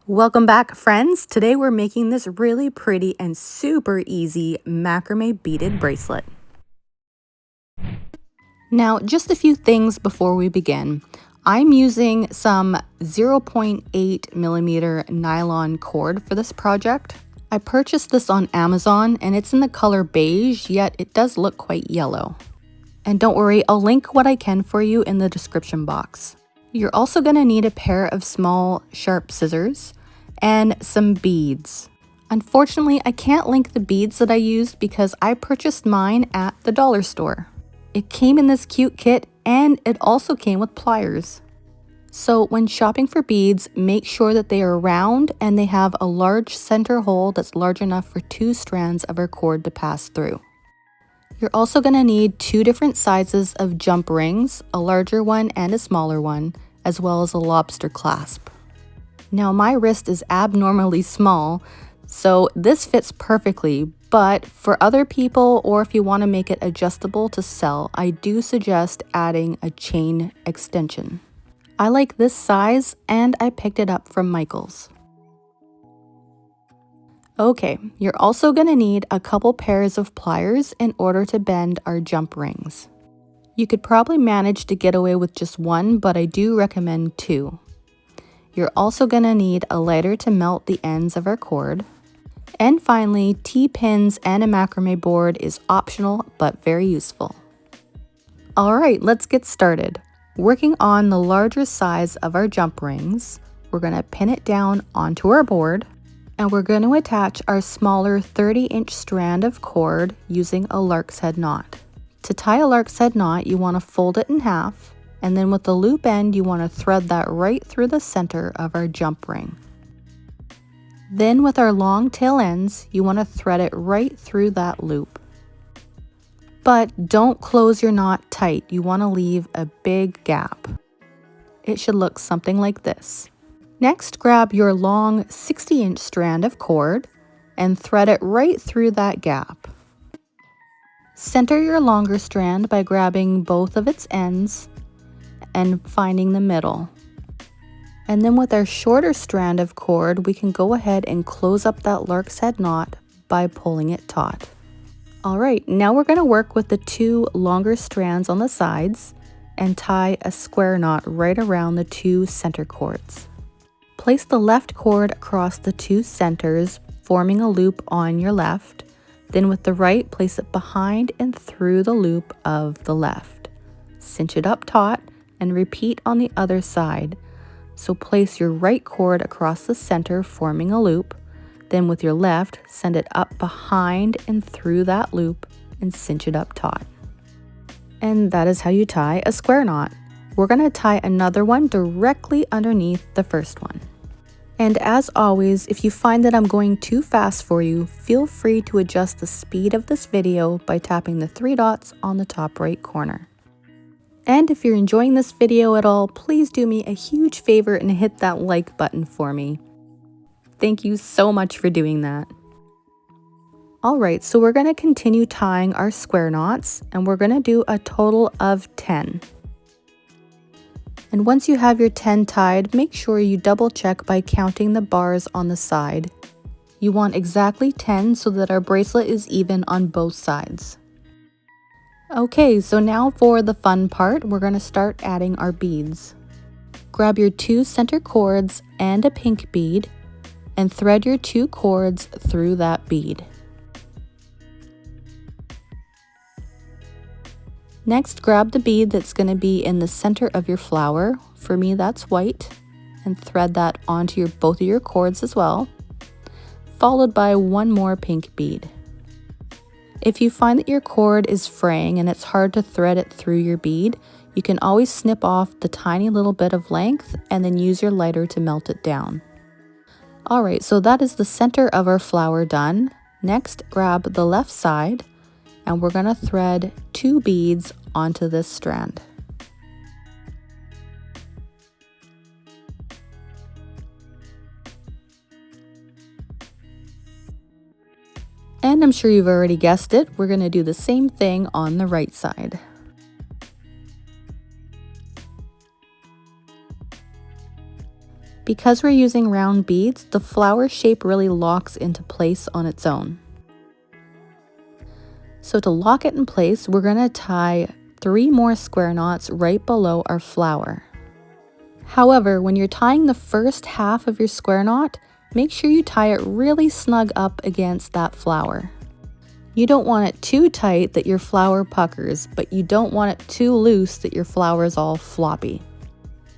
Welcome back, friends. Today we're making this really pretty and super easy macrame beaded bracelet. Now, just a few things before we begin. I'm using some 0.8 millimeter nylon cord for this project. I purchased this on Amazon and it's in the color beige, yet it does look quite yellow. And don't worry, I'll link what I can for you in the description box. You're also going to need a pair of small sharp scissors and some beads. Unfortunately, I can't link the beads that I used because I purchased mine at the dollar store. It came in this cute kit and it also came with pliers. So when shopping for beads, make sure that they are round and they have a large center hole that's large enough for 2 strands of our cord to pass through. You're also going to need 2 different sizes of jump rings, a larger one and a smaller one, as well as a lobster clasp. Now my wrist is abnormally small, so this fits perfectly, but for other people or if you want to make it adjustable to sell, I do suggest adding a chain extension. I like this size and I picked it up from Michael's. Okay, you're also going to need a couple pairs of pliers in order to bend our jump rings. You could probably manage to get away with just 1, but I do recommend 2. You're also going to need a lighter to melt the ends of our cord. And finally, T-pins and a macrame board is optional but very useful. Alright, let's get started. Working on the larger size of our jump rings, we're going to pin it down onto our board. And we're going to attach our smaller 30-inch strand of cord using a lark's head knot. To tie a lark's head knot, you want to fold it in half, and then with the loop end, you want to thread that right through the center of our jump ring. Then with our long tail ends, you want to thread it right through that loop. But don't close your knot tight, you want to leave a big gap. It should look something like this. Next, grab your long 60-inch strand of cord and thread it right through that gap. Center your longer strand by grabbing both of its ends and finding the middle. And then with our shorter strand of cord, we can go ahead and close up that lark's head knot by pulling it taut. Alright, now we're going to work with the 2 longer strands on the sides and tie a square knot right around the 2 center cords. Place the left cord across the 2 centers, forming a loop on your left. Then with the right, place it behind and through the loop of the left. Cinch it up taut and repeat on the other side. So place your right cord across the center, forming a loop. Then with your left, send it up behind and through that loop and cinch it up taut. And that is how you tie a square knot. We're going to tie another one directly underneath the first one. And as always, if you find that I'm going too fast for you, feel free to adjust the speed of this video by tapping the 3 dots on the top right corner. And if you're enjoying this video at all, please do me a huge favor and hit that like button for me. Thank you so much for doing that. Alright, so we're going to continue tying our square knots, and we're going to do a total of 10. And once you have your 10 tied, make sure you double check by counting the bars on the side. You want exactly 10 so that our bracelet is even on both sides. Okay, so now for the fun part, we're going to start adding our beads. Grab your 2 center cords and a pink bead and thread your 2 cords through that bead. Next, grab the bead that's going to be in the center of your flower. For me, that's white, and thread that onto both of your cords as well, followed by 1 more pink bead. If you find that your cord is fraying and it's hard to thread it through your bead, you can always snip off the tiny little bit of length and then use your lighter to melt it down. Alright, so that is the center of our flower done. Next, grab the left side, and we're going to thread 2 beads onto this strand. And I'm sure you've already guessed it, we're going to do the same thing on the right side. Be Because we're using round beads, the flower shape really locks into place on its own. So to lock it in place, we're going to tie 3 more square knots right below our flower. However, when you're tying the first half of your square knot, make sure you tie it really snug up against that flower. You don't want it too tight that your flower puckers, but you don't want it too loose that your flower is all floppy.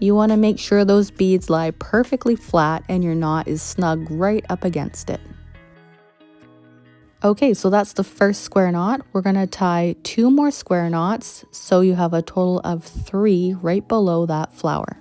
You want to make sure those beads lie perfectly flat and your knot is snug right up against it. Okay, so that's the first square knot. We're going to tie 2 more square knots, so you have a total of 3 right below that flower.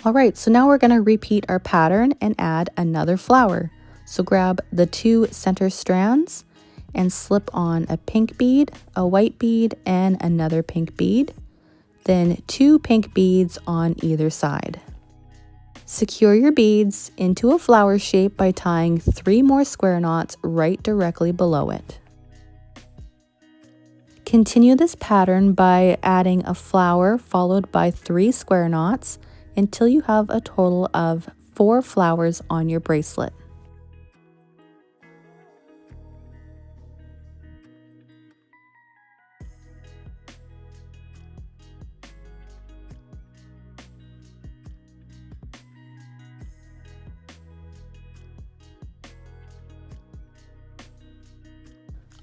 Alright, so now we're going to repeat our pattern and add another flower. So grab the 2 center strands and slip on a pink bead, a white bead, and another pink bead. Then 2 pink beads on either side. Secure your beads into a flower shape by tying 3 more square knots right directly below it. Continue this pattern by adding a flower followed by 3 square knots until you have a total of 4 flowers on your bracelet.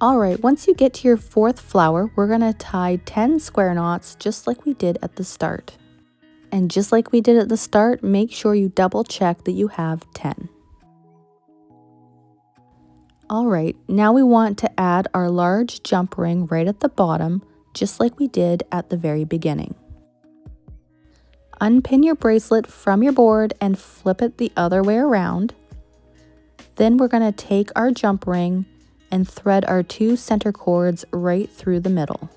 Alright, once you get to your 4th flower, we're going to tie 10 square knots just like we did at the start. And just like we did at the start, make sure you double check that you have 10. Alright, now we want to add our large jump ring right at the bottom, just like we did at the very beginning. Unpin your bracelet from your board and flip it the other way around. Then we're going to take our jump ring and thread our 2 center cords right through the middle.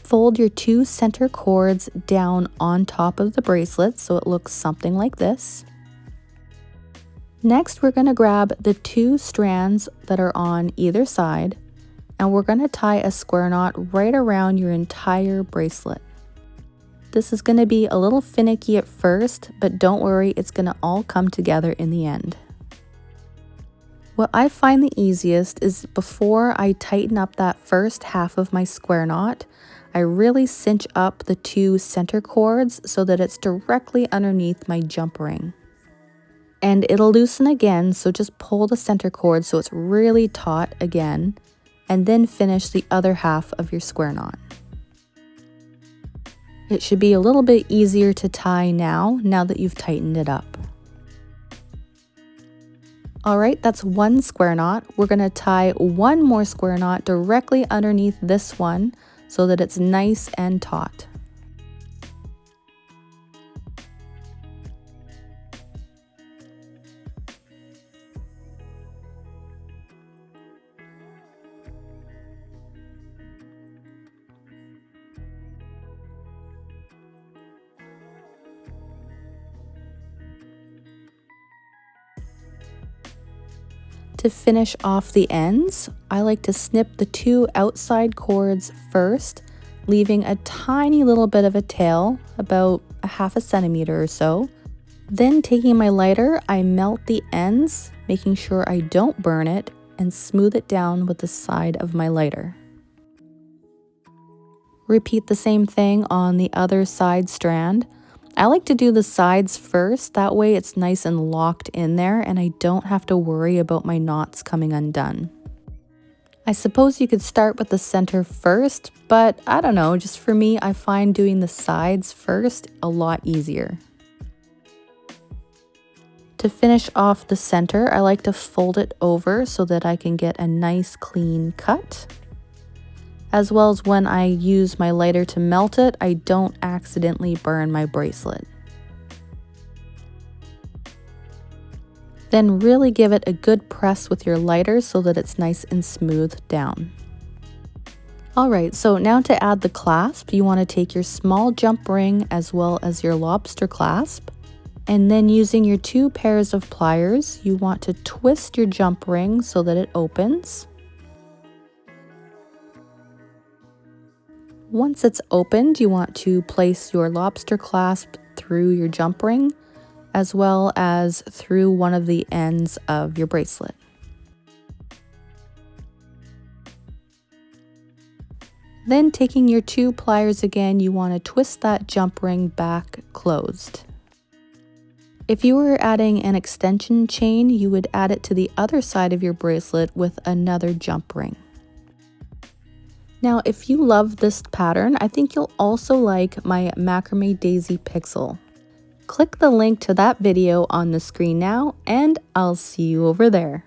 Fold your 2 center cords down on top of the bracelet so it looks something like this. Next, we're going to grab the 2 strands that are on either side, and we're going to tie a square knot right around your entire bracelet. This is going to be a little finicky at first, but don't worry, it's going to all come together in the end. What I find the easiest is before I tighten up that first half of my square knot, I really cinch up the 2 center cords so that it's directly underneath my jump ring. And it'll loosen again, so just pull the center cord so it's really taut again, and then finish the other half of your square knot. It should be a little bit easier to tie now that you've tightened it up. Alright, that's 1 square knot. We're going to tie 1 more square knot directly underneath this one so that it's nice and taut. To finish off the ends, I like to snip the 2 outside cords first, leaving a tiny little bit of a tail, about a half a centimeter or so. Then taking my lighter, I melt the ends, making sure I don't burn it, and smooth it down with the side of my lighter. Repeat the same thing on the other side strand. I like to do the sides first, that way it's nice and locked in there and I don't have to worry about my knots coming undone. I suppose you could start with the center first, but I don't know, just for me, I find doing the sides first a lot easier. To finish off the center, I like to fold it over so that I can get a nice clean cut. As well as when I use my lighter to melt it, I don't accidentally burn my bracelet. Then really give it a good press with your lighter so that it's nice and smooth down. Alright, so now to add the clasp, you want to take your small jump ring as well as your lobster clasp, and then using your 2 pairs of pliers, you want to twist your jump ring so that it opens. Once it's opened, you want to place your lobster clasp through your jump ring as well as through one of the ends of your bracelet. Then taking your 2 pliers again, you want to twist that jump ring back closed. If you were adding an extension chain, you would add it to the other side of your bracelet with another jump ring. Now, if you love this pattern, I think you'll also like my Macrame Daisy Pixel. Click the link to that video on the screen now, and I'll see you over there.